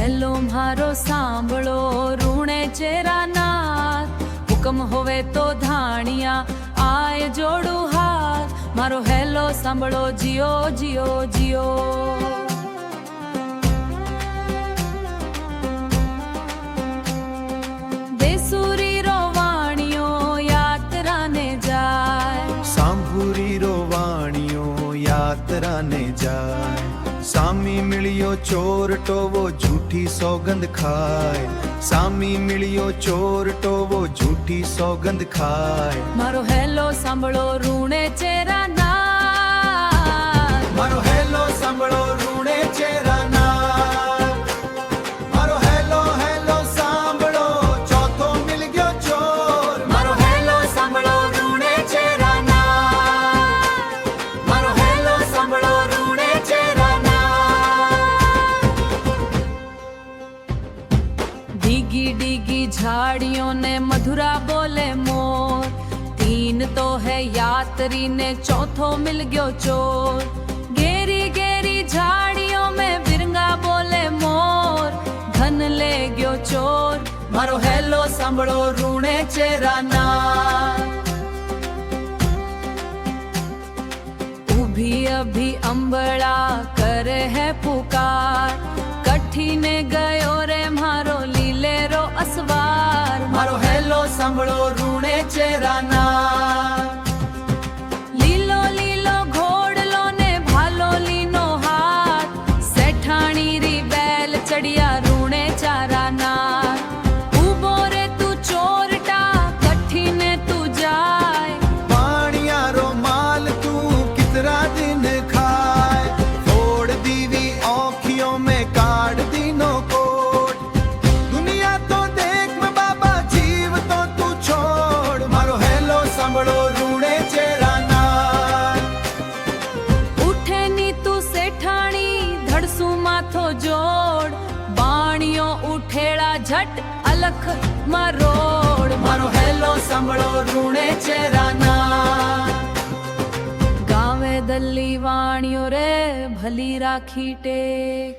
Hello મારો સાંભળો રૂણે ચેરાનાથ, હુકમ હોવે તો ધાણિયા આય જોડું હાથ, મારો હેલો સાંભળો જીઓ જીઓ જીઓ. દેસુરી રો વાણીઓ યાત્રાને જાય, સાંભુરી રો વાણીઓ યાત્રાને જાય. સામી મિળ્યો ચોર ટોવો જૂઠી સોગંદ ખાય, સામી મિળ્યો ચોર ટોવો જૂઠી સોગંદ ખાય. મારો હેલો સાંભળો રૂણે ચેરાનાથ, મારો હેલો સાંભળો રૂણે ચેરાનાથ, મારો હેલો હેલો સાંભળો ચોથો મિલ ગયો ચોર. મારો હેલો સાંભળો રૂણે ચેરાનાથ, મારો હેલો સાંભળો રૂણે ચેરાનાથ. ડીગી ડીગી ઝાડિयों ने मधुरा बोले मोर, तीन तो है यात्री ने चौथो मिल गयो चोर. गेरी गेरी झाड़ियों में बिरंगा बोले मोर, धन ले गयो चोर. मारो हेलो सांभळो रूणे चेरानाथ. उभी अभी अंबड़ा करे है पुकार, कठी ने गयो रे मारो लीलेरो असवार. मारो हेलो सांभळो रूणे चेरानाथ. લીલો લીલો ઘોડલો ને ભાલો લીનો હાથ, સેઠાણી રી બેલ ચડિયા રૂણે ચારાનાથ. ઉભો રે તું ચોરટા કઠીને તું જાય, પાણિયારો માલ તું કિતરા દિન ખાય. ફોડ દીવી આંખિयों में કાઢ દીનો કોટ, દુનિયા તો દેખ મે બાબા જીવ તો તું છોડ. મારો હેલો સાંભળો રૂણે ચેરાનાથ. ઉઠે ની તું સેઠાણી ધડસું માથો જોડ, બાણીઓ ઉઠેડા ઝટ અલખ મરોડ. મારો હેલો સાંભળો રૂણે ચેરાનાથ. ગાવે દલ્લી વાણીઓ રે ભલી રાખી ટેક,